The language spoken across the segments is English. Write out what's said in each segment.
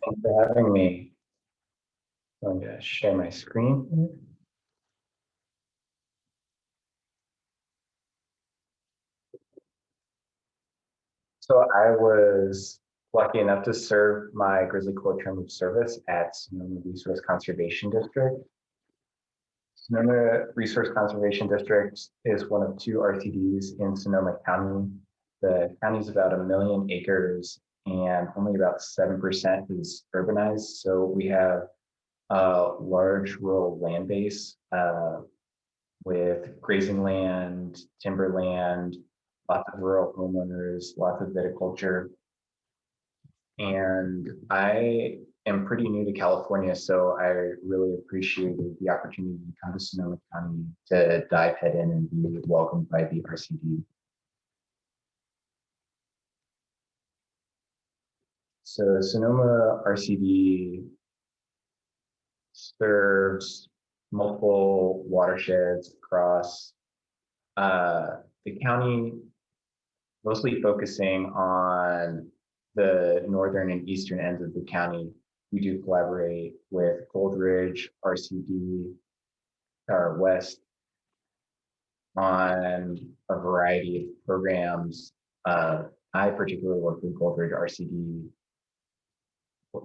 Thanks for having me. I'm going to share my screen here. So I was lucky enough to serve my GrizzlyCorps term of service at Sonoma Resource Conservation District. Sonoma Resource Conservation District is one of two RCDs in Sonoma County. The county is about 1 million acres and only about 7% is urbanized. So we have a large rural land base with grazing land, timberland, lots of rural homeowners, lots of viticulture. And I am pretty new to California, so I really appreciated the opportunity to come to Sonoma County to dive head in and be welcomed by the RCD. So Sonoma RCD serves multiple watersheds across the county, mostly focusing on the northern and eastern ends of the county. We do collaborate with Gold Ridge, RCD, or West on a variety of programs. I particularly work with Gold Ridge RCD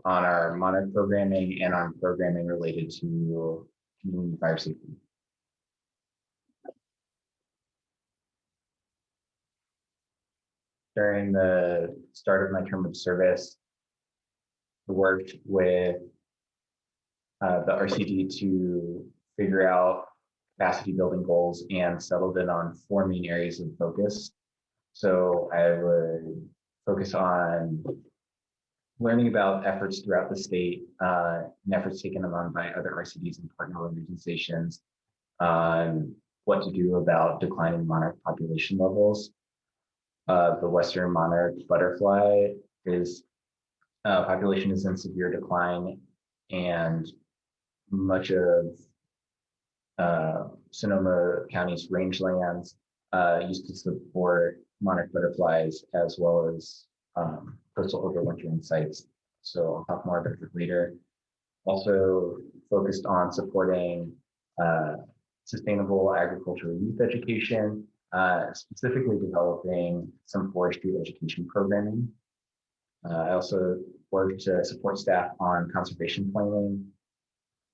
on our Monarch programming and on programming related to community fire safety. During the start of my term of service, I worked with the RCD to figure out capacity building goals and settled in on 4 main areas of focus. So I would focus on learning about efforts throughout the state and efforts taken on by other RCDs and partner organizations on what to do about declining monarch population levels. The Western monarch butterfly population is in severe decline, and much of Sonoma County's rangelands used to support monarch butterflies as well as coastal overwintering sites. So I'll talk more about it later. Also focused on supporting sustainable agricultural youth education, specifically developing some forestry education programming. I also worked to support staff on conservation planning.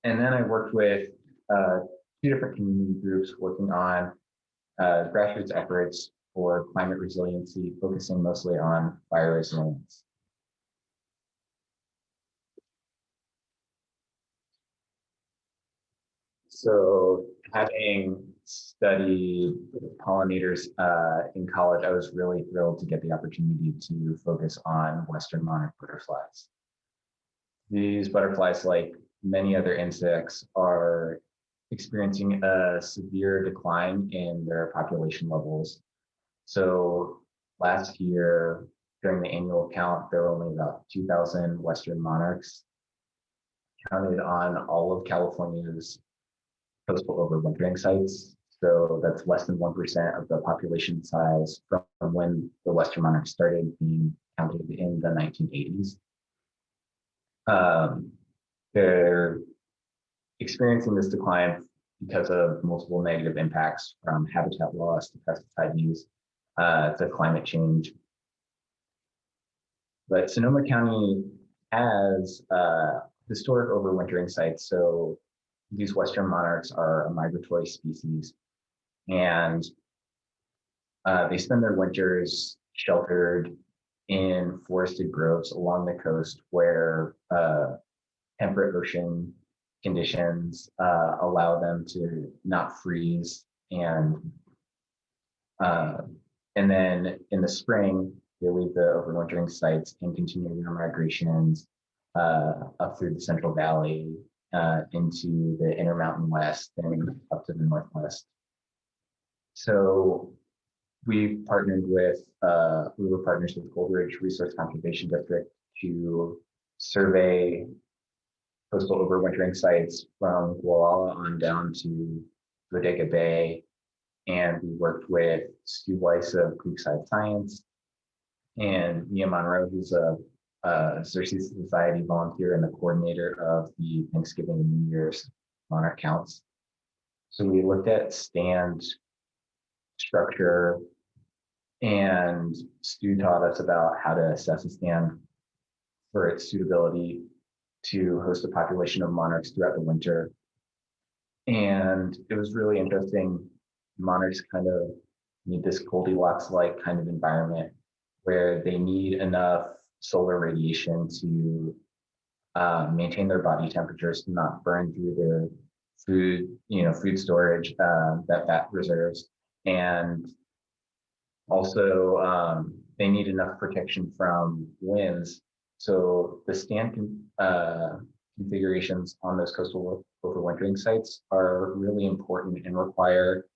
And then I worked with 2 different community groups working on grassroots efforts for climate resiliency, focusing mostly on fire resilience. So having studied pollinators in college, I was really thrilled to get the opportunity to focus on Western monarch butterflies. These butterflies, like many other insects, are experiencing a severe decline in their population levels. So last year, during the annual count, there were only about 2,000 Western monarchs counted on all of California's coastal overwintering sites. So that's less than 1% of the population size from when the Western monarchs started being counted in the 1980s. They're experiencing this decline because of multiple negative impacts, from habitat loss to pesticide use to climate change. But Sonoma County has historic overwintering sites. So these Western monarchs are a migratory species, and they spend their winters sheltered in forested groves along the coast where temperate ocean conditions allow them to not freeze. And then in the spring, they leave the overwintering sites and continue their migrations up through the Central Valley into the Intermountain West and up to the Northwest. So we were partners with Gold Ridge Resource Conservation District to survey coastal overwintering sites from Gualala on down to Bodega Bay. And we worked with Stu Weiss of Creekside Science and Mia Monroe, who's a Xerces Society volunteer and the coordinator of the Thanksgiving and New Year's Monarch counts. So we looked at stand structure, and Stu taught us about how to assess a stand for its suitability to host a population of monarchs throughout the winter. And it was really interesting. Monarchs kind of need this Goldilocks-like kind of environment where they need enough solar radiation to maintain their body temperatures, to not burn through their food storage, that fat reserves. And also, they need enough protection from winds. So the stand configurations on those coastal overwintering sites are really important and require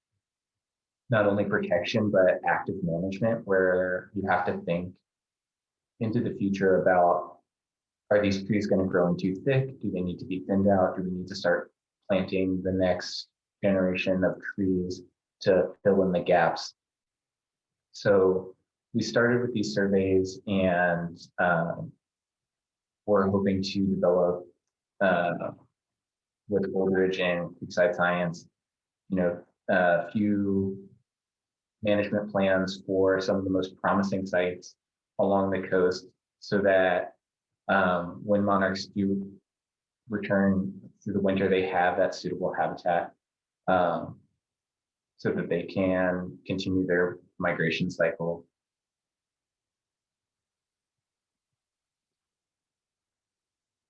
not only protection, but active management, where you have to think into the future about, are these trees going to grow in too thick? Do they need to be thinned out? Do we need to start planting the next generation of trees to fill in the gaps? So we started with these surveys, and we're hoping to develop with Oldridge and Creekside Science, a few management plans for some of the most promising sites along the coast, so that when monarchs do return through the winter, they have that suitable habitat, so that they can continue their migration cycle.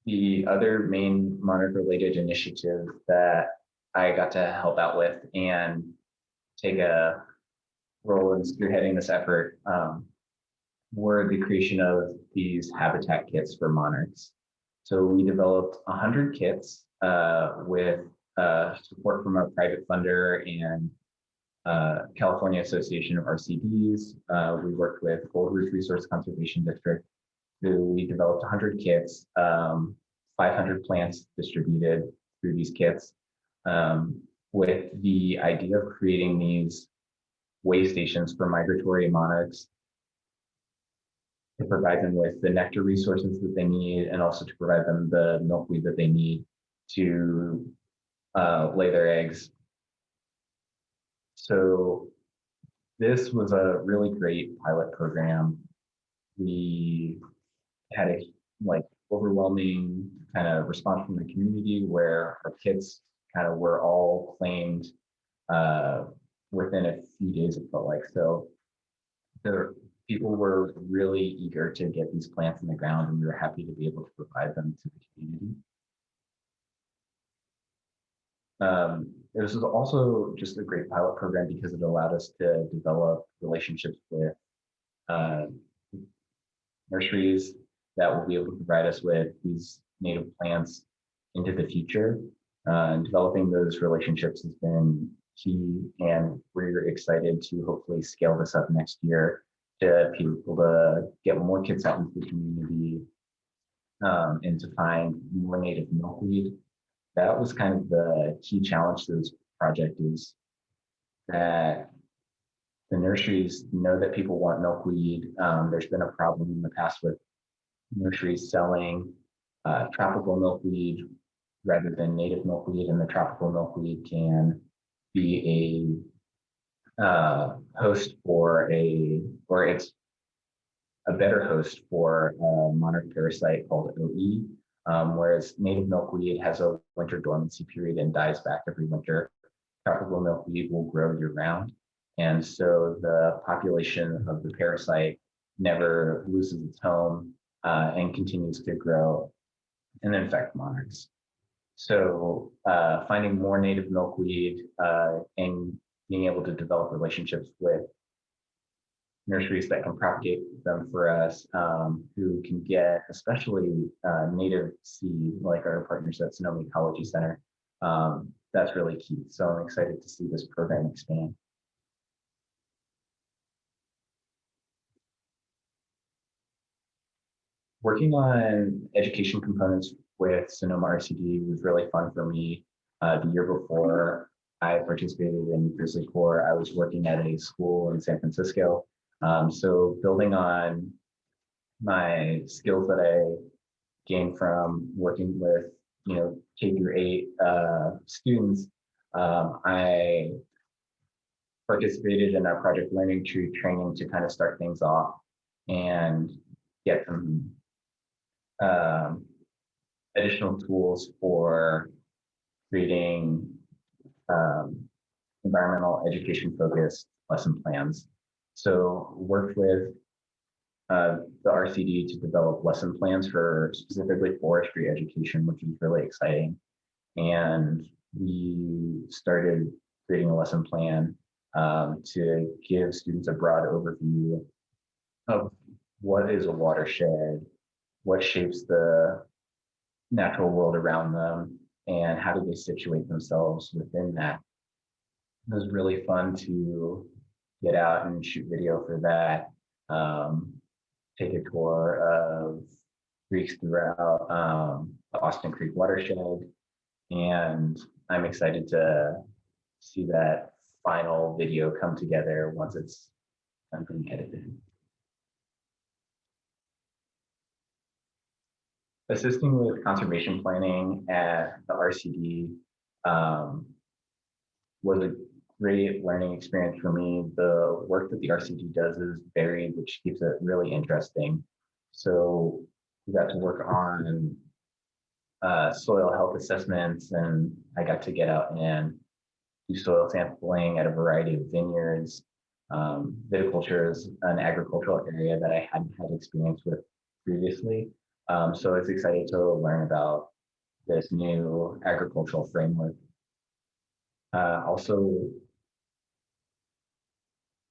The other main monarch-related initiative that I got to help out with and take a role in spearheading this effort were the creation of these habitat kits for monarchs. So we developed 100 kits with support from a private funder and California Association of RCDs. We worked with Gold Roof Resource Conservation District. We developed 100 kits, 500 plants distributed through these kits, with the idea of creating these way stations for migratory monarchs to provide them with the nectar resources that they need, and also to provide them the milkweed that they need to lay their eggs. So this was a really great pilot program. We had a overwhelming kind of response from the community, where our kits kind of were all claimed within a few days, it felt like. So people were really eager to get these plants in the ground, and we were happy to be able to provide them to the community. This was also just a great pilot program because it allowed us to develop relationships with nurseries that will be able to provide us with these native plants into the future. And developing those relationships has been key, and we're excited to hopefully scale this up next year to be able to get more kits out into the community, and to find more native milkweed. That was kind of the key challenge to this project, is that the nurseries know that people want milkweed. There's been a problem in the past with nurseries selling tropical milkweed rather than native milkweed, and the tropical milkweed can be a host for or it's a better host for a monarch parasite called OE, whereas native milkweed has a winter dormancy period and dies back every winter. Tropical milkweed will grow year round. And so the population of the parasite never loses its home and continues to grow and infect monarchs. So finding more native milkweed and being able to develop relationships with nurseries that can propagate them for us, who can get especially native seed, like our partners at Sonoma Ecology Center. That's really key. So I'm excited to see this program expand. Working on education components with Sonoma RCD was really fun for me. The year before I participated in GrizzlyCorps, I was working at a school in San Francisco. So building on my skills that I gained from working with, K-8 students. I participated in our project learning tree training to kind of start things off and get some um, additional tools for creating um, environmental education focused lesson plans. So worked with the RCD to develop lesson plans for specifically forestry education, which is really exciting. And we started creating a lesson plan to give students a broad overview of what is a watershed, what shapes the natural world around them, and how do they situate themselves within that. It was really fun to get out and shoot video for that, take a tour of creeks throughout the Austin Creek watershed, and I'm excited to see that final video come together once it's done being edited. Assisting with conservation planning at the RCD was a great learning experience for me. The work that the RCD does is varied, which keeps it really interesting. So we got to work on soil health assessments, and I got to get out and do soil sampling at a variety of vineyards. Viticulture is an agricultural area that I hadn't had experience with previously. So it's exciting to learn about this new agricultural framework. Also,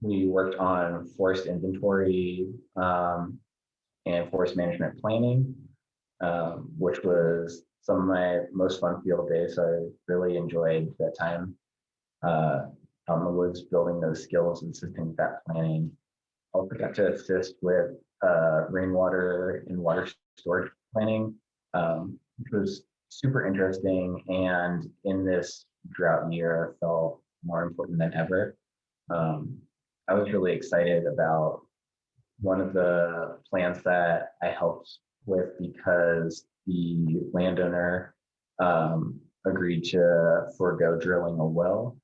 we worked on forest inventory and forest management planning, which was some of my most fun field days. So I really enjoyed that time out in the woods, building those skills and assisting with that planning. Also got to assist with rainwater and water storage planning, which was super interesting. And in this drought year, felt more important than ever. I was really excited about one of the plans that I helped with because the landowner agreed to forego drilling a well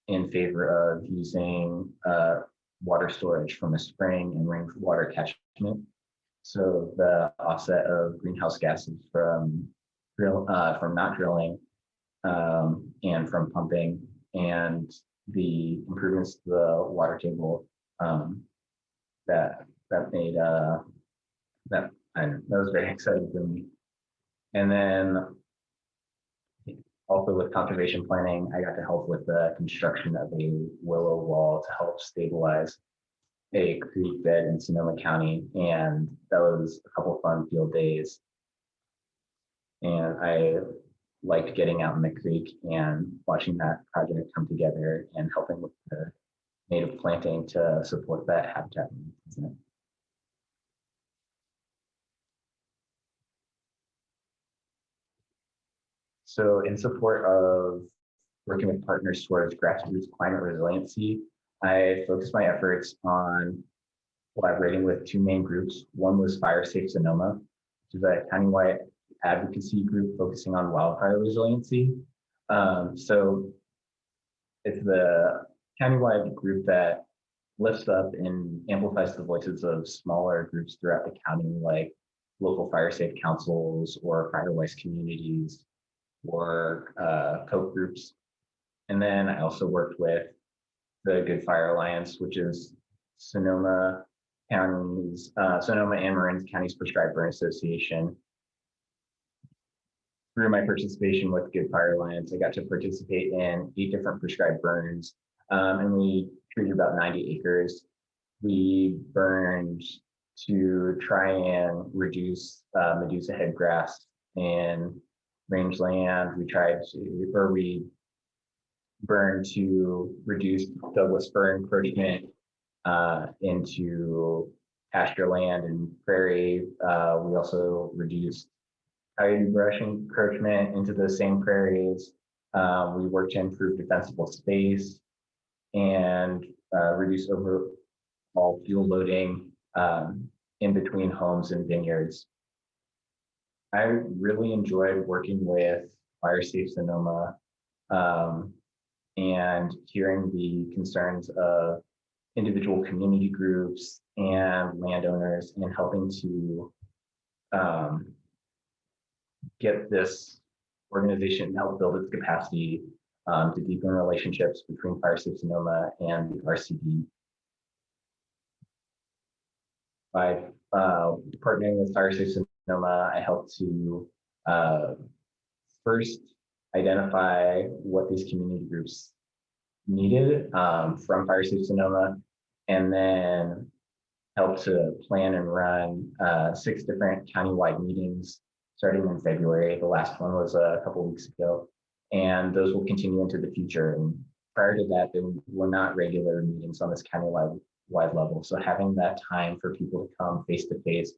in favor of using water storage from a spring and rainwater catchment. So the offset of greenhouse gases from not drilling and from pumping, and the improvements to the water table that made that was very exciting for me. And then also with conservation planning, I got to help with the construction of a willow wall to help stabilize a creek bed in Sonoma County, and that was a couple fun field days. And I liked getting out in the creek and watching that project come together and helping with the native planting to support that habitat management. So in support of working with partners towards grassroots climate resiliency, I focused my efforts on collaborating with two main groups. One was Fire Safe Sonoma, which is a countywide advocacy group focusing on wildfire resiliency. So it's the countywide group that lifts up and amplifies the voices of smaller groups throughout the county, like local fire safe councils or firewise communities or COPE groups. And then I also worked with the Good Fire Alliance, which is Sonoma and Marin County's Prescribed Burn Association. Through my participation with Good Fire Alliance, I got to participate in 8 different prescribed burns, and we treated about 90 acres. We burned to try and reduce Medusa headgrass in rangeland. We burned to reduce Douglas fir encroachment into pasture land and prairie. We also reduced coyote brush encroachment into the same prairies. We worked to improve defensible space and reduce overall fuel loading in between homes and vineyards. I really enjoyed working with Fire Safe Sonoma and hearing the concerns of individual community groups and landowners and helping to get this organization help build its capacity to deepen relationships between Fire Safe Sonoma and the RCD. By partnering with Fire Safe Sonoma, I helped to first identify what these community groups needed from Fire Safe Sonoma, and then helped to plan and run 6 different countywide meetings starting in February. The last one was a couple weeks ago, and those will continue into the future. And prior to that, there were not regular meetings on this countywide level. So having that time for people to come face to face,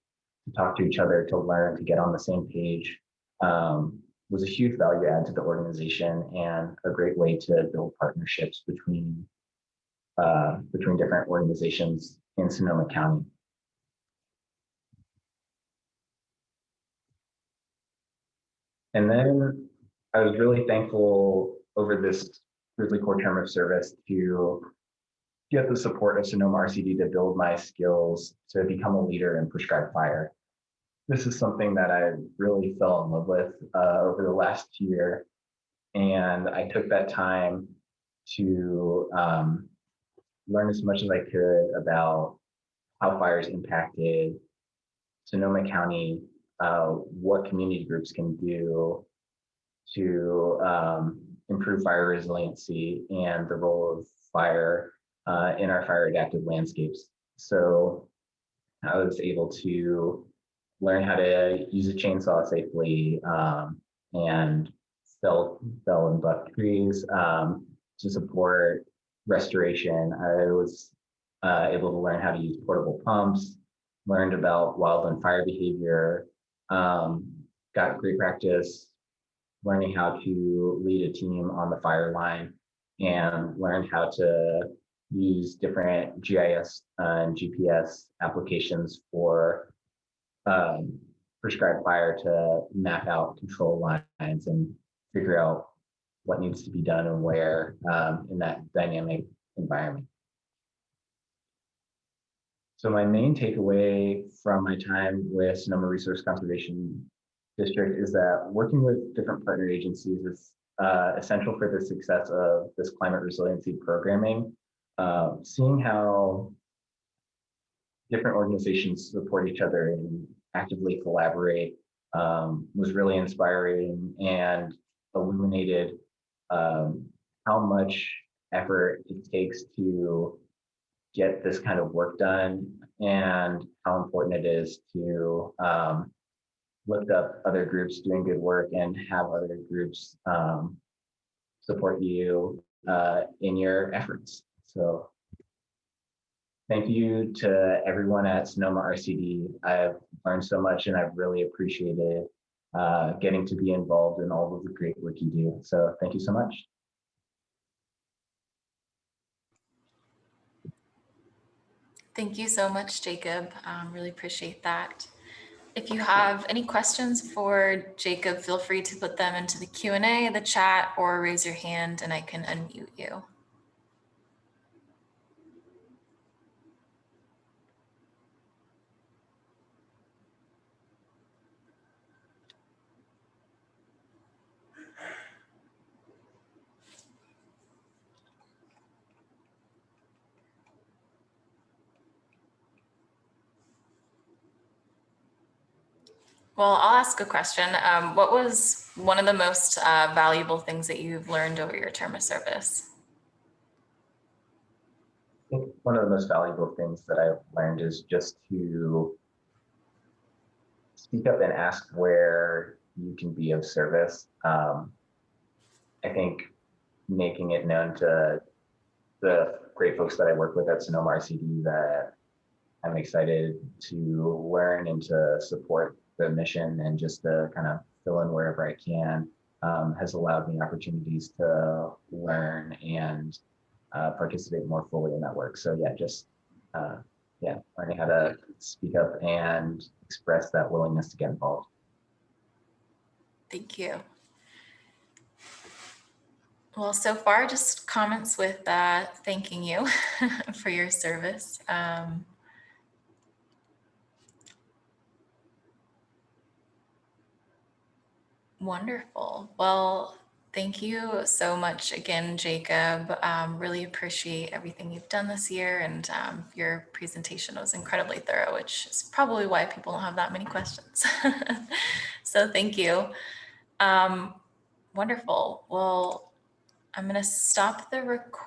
to talk to each other, to learn, to get on the same page was a huge value add to the organization and a great way to build partnerships between different organizations in Sonoma County. And then I was really thankful over this GrizzlyCorps term of service to get the support of Sonoma RCD to build my skills to become a leader in prescribed fire. This is something that I really fell in love with over the last year. And I took that time to learn as much as I could about how fires impacted Sonoma County, what community groups can do to improve fire resiliency and the role of fire in our fire adapted landscapes. So I was able to learn how to use a chainsaw safely and fell and buck trees to support restoration. I was able to learn how to use portable pumps, learned about wildland fire behavior, got great practice learning how to lead a team on the fire line, and learned how to use different GIS and GPS applications for prescribed fire to map out control lines and figure out what needs to be done and where in that dynamic environment. So my main takeaway from my time with Sonoma Resource Conservation District is that working with different partner agencies is essential for the success of this climate resiliency programming. Seeing how different organizations support each other and actively collaborate was really inspiring and illuminated how much effort it takes to get this kind of work done and how important it is to lift up other groups doing good work and have other groups support you in your efforts. So thank you to everyone at Sonoma RCD. I've learned so much and I've really appreciated getting to be involved in all of the great work you do. So thank you so much. Thank you so much, Jacob. Really appreciate that. If you have any questions for Jacob, feel free to put them into the Q&A, the chat, or raise your hand and I can unmute you. Well, I'll ask a question. What was one of the most valuable things that you've learned over your term of service? I think one of the most valuable things that I've learned is just to speak up and ask where you can be of service. I think making it known to the great folks that I work with at Sonoma RCD that I'm excited to learn and to support the mission and just to kind of fill in wherever I can has allowed me opportunities to learn and participate more fully in that work. So yeah, just yeah, learning how to speak up and express that willingness to get involved. Thank you. Well, so far, just comments with thanking you for your service. Wonderful. Well, thank you so much again, Jacob. Really appreciate everything you've done this year, and your presentation was incredibly thorough, which is probably why people don't have that many questions. So thank you. Wonderful. Well, I'm going to stop the recording.